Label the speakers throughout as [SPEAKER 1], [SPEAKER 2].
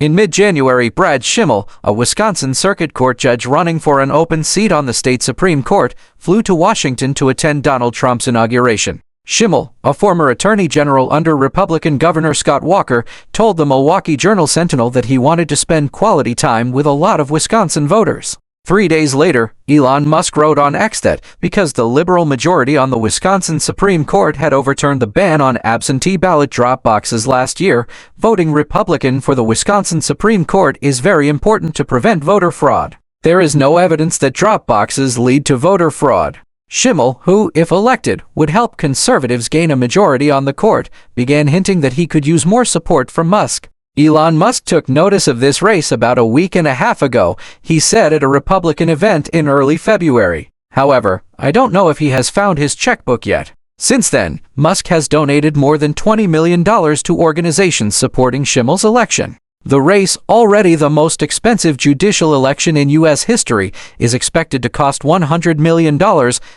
[SPEAKER 1] In mid-January, Brad Schimmel, a Wisconsin Circuit Court judge running for an open seat on the state Supreme Court, flew to Washington to attend Donald Trump's inauguration. Schimmel, a former attorney general under Republican Governor Scott Walker, told the Milwaukee Journal-Sentinel that he wanted to spend quality time with a lot of Wisconsin voters. 3 days later, Elon Musk wrote on X that, because the liberal majority on the Wisconsin Supreme Court had overturned the ban on absentee ballot drop boxes last year, voting Republican for the Wisconsin Supreme Court is very important to prevent voter fraud. There is no evidence that drop boxes lead to voter fraud. Schimmel, who, if elected, would help conservatives gain a majority on the court, began hinting that he could use more support from Musk. Elon Musk took notice of this race about a week and a half ago, he said at a Republican event in early February. However, I don't know if he has found his checkbook yet. Since then, Musk has donated more than $20 million to organizations supporting Schimmel's election. The race, already the most expensive judicial election in U.S. history, is expected to cost $100 million,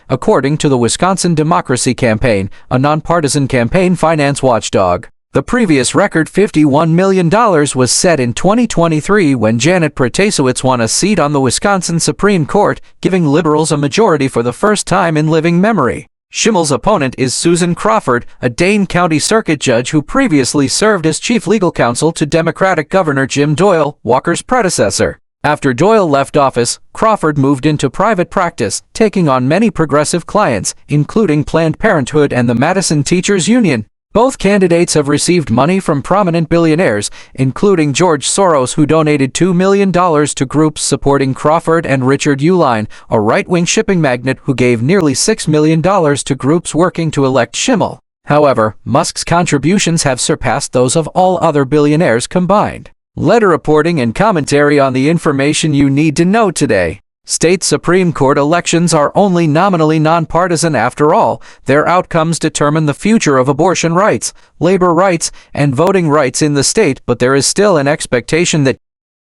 [SPEAKER 1] according to the Wisconsin Democracy Campaign, a nonpartisan campaign finance watchdog. The previous record, $51 million, was set in 2023 when Janet Protasiewicz won a seat on the Wisconsin Supreme Court, giving liberals a majority for the first time in living memory. Schimmel's opponent is Susan Crawford, a Dane County Circuit judge who previously served as chief legal counsel to Democratic Governor Jim Doyle, Walker's predecessor. After Doyle left office, Crawford moved into private practice, taking on many progressive clients, including Planned Parenthood and the Madison Teachers Union. Both candidates have received money from prominent billionaires, including George Soros, who donated $2 million to groups supporting Crawford, and Richard Uihlein, a right-wing shipping magnate who gave nearly $6 million to groups working to elect Schimmel. However, Musk's contributions have surpassed those of all other billionaires combined. Letter reporting and commentary on the information you need to know today. State Supreme Court elections are only nominally nonpartisan after all. Their outcomes determine the future of abortion rights, labor rights, and voting rights in the state, but there is still an expectation that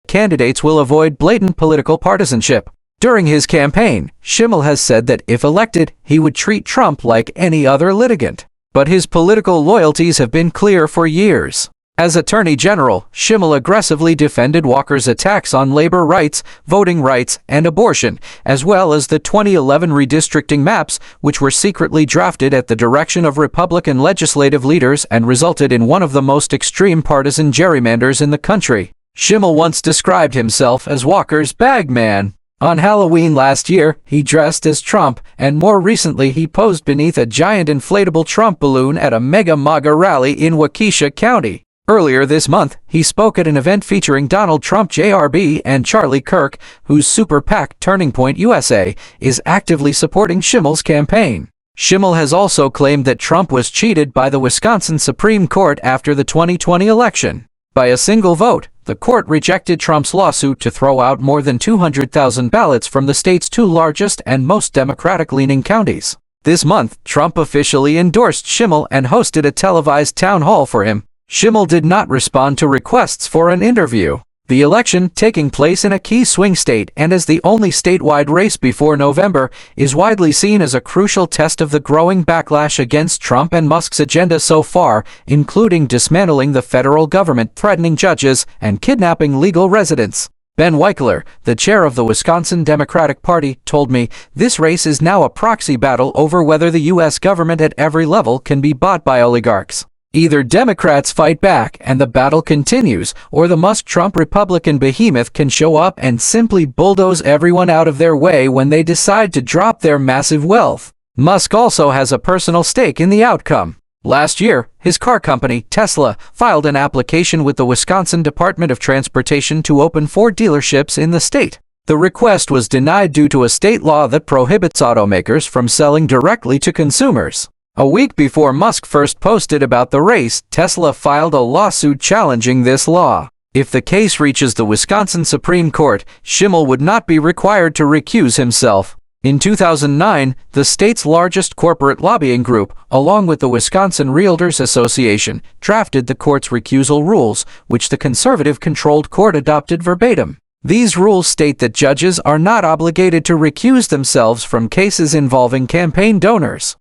[SPEAKER 1] candidates will avoid blatant political partisanship. During his campaign, Schimmel has said that if elected, he would treat Trump like any other litigant. But his political loyalties have been clear for years. As Attorney General, Schimmel aggressively defended Walker's attacks on labor rights, voting rights, and abortion, as well as the 2011 redistricting maps, which were secretly drafted at the direction of Republican legislative leaders and resulted in one of the most extreme partisan gerrymanders in the country. Schimmel once described himself as Walker's bag man. On Halloween last year, he dressed as Trump, and more recently he posed beneath a giant inflatable Trump balloon at a mega MAGA rally in Waukesha County. Earlier this month, he spoke at an event featuring Donald Trump Jr. and Charlie Kirk, whose super PAC Turning Point USA is actively supporting Schimmel's campaign. Schimmel has also claimed that Trump was cheated by the Wisconsin Supreme Court after the 2020 election. By a single vote, the court rejected Trump's lawsuit to throw out more than 200,000 ballots from the state's two largest and most Democratic-leaning counties. This month, Trump officially endorsed Schimmel and hosted a televised town hall for him. Schimmel did not respond to requests for an interview. The election, taking place in a key swing state and as the only statewide race before November, is widely seen as a crucial test of the growing backlash against Trump and Musk's agenda so far, including dismantling the federal government, threatening judges, and kidnapping legal residents. Ben Weichler, the chair of the Wisconsin Democratic Party, told me, "This race is now a proxy battle over whether the U.S. government at every level can be bought by oligarchs. Either Democrats fight back and the battle continues, or the Musk-Trump Republican behemoth can show up and simply bulldoze everyone out of their way when they decide to drop their massive wealth." Musk also has a personal stake in the outcome. Last year, his car company, Tesla, filed an application with the Wisconsin Department of Transportation to open 4 dealerships in the state. The request was denied due to a state law that prohibits automakers from selling directly to consumers. A week before Musk first posted about the race, Tesla filed a lawsuit challenging this law. If the case reaches the Wisconsin Supreme Court, Schimmel would not be required to recuse himself. In 2009, the state's largest corporate lobbying group, along with the Wisconsin Realtors Association, drafted the court's recusal rules, which the conservative-controlled court adopted verbatim. These rules state that judges are not obligated to recuse themselves from cases involving campaign donors.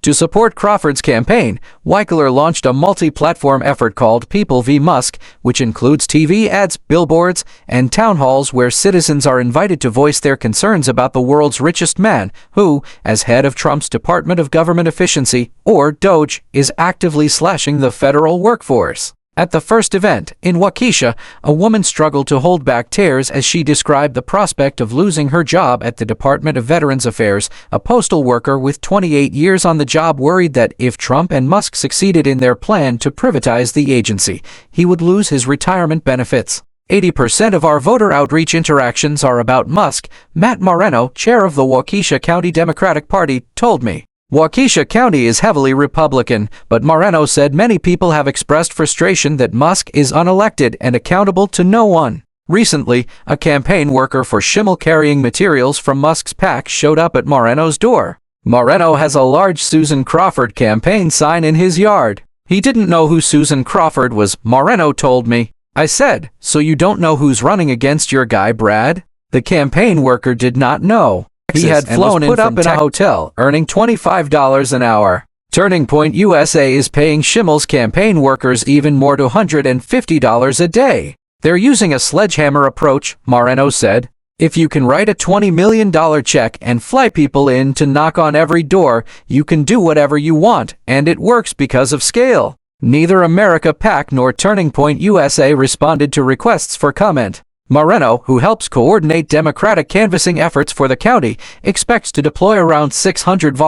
[SPEAKER 1] To support Crawford's campaign, Weichler launched a multi-platform effort called People v. Musk, which includes TV ads, billboards, and town halls where citizens are invited to voice their concerns about the world's richest man, who, as head of Trump's Department of Government Efficiency, or DOGE, is actively slashing the federal workforce. At the first event, in Waukesha, a woman struggled to hold back tears as she described the prospect of losing her job at the Department of Veterans Affairs. A postal worker with 28 years on the job worried that if Trump and Musk succeeded in their plan to privatize the agency, he would lose his retirement benefits. 80% of our voter outreach interactions are about Musk, Matt Moreno, chair of the Waukesha County Democratic Party, told me. Waukesha County is heavily Republican, but Moreno said many people have expressed frustration that Musk is unelected and accountable to no one. Recently, a campaign worker for Schimmel carrying materials from Musk's PAC showed up at Moreno's door. Moreno has a large Susan Crawford campaign sign in his yard. He didn't know who Susan Crawford was, Moreno told me. I said, "So you don't know who's running against your guy, Brad?" The campaign worker did not know. He had flown in from a hotel, earning $25 an hour. Turning Point USA is paying Schimmel's campaign workers even more, $250 a day. They're using a sledgehammer approach, Moreno said. If you can write a $20 million check and fly people in to knock on every door, you can do whatever you want, and it works because of scale. Neither America PAC nor Turning Point USA responded to requests for comment. Moreno, who helps coordinate Democratic canvassing efforts for the county, expects to deploy around 600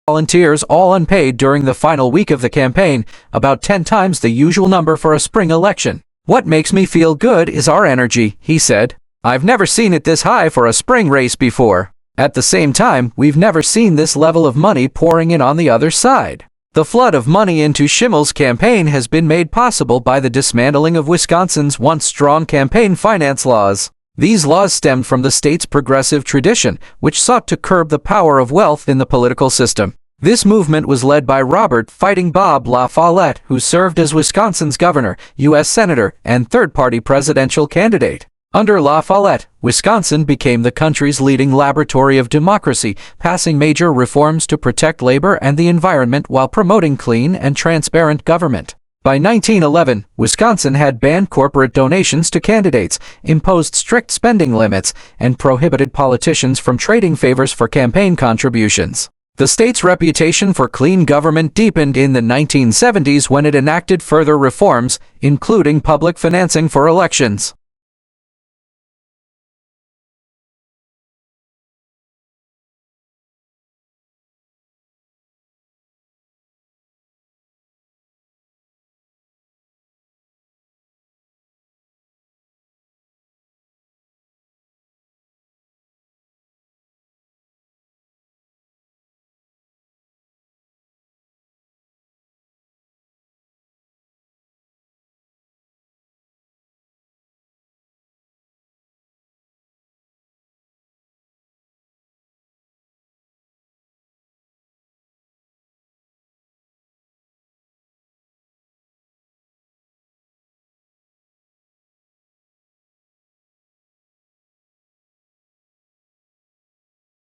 [SPEAKER 1] volunteers, all unpaid, during the final week of the campaign, about 10 times the usual number for a spring election. "What makes me feel good is our energy," he said. "I've never seen it this high for a spring race before. At the same time, we've never seen this level of money pouring in on the other side." The flood of money into Schimmel's campaign has been made possible by the dismantling of Wisconsin's once strong campaign finance laws. These laws stemmed from the state's progressive tradition, which sought to curb the power of wealth in the political system. This movement was led by Robert "Fighting Bob" La Follette, who served as Wisconsin's governor, U.S. senator, and third-party presidential candidate. Under La Follette, Wisconsin became the country's leading laboratory of democracy, passing major reforms to protect labor and the environment while promoting clean and transparent government. By 1911, Wisconsin had banned corporate donations to candidates, imposed strict spending limits, and prohibited politicians from trading favors for campaign contributions. The state's reputation for clean government deepened in the 1970s when it enacted further reforms, including public financing for elections.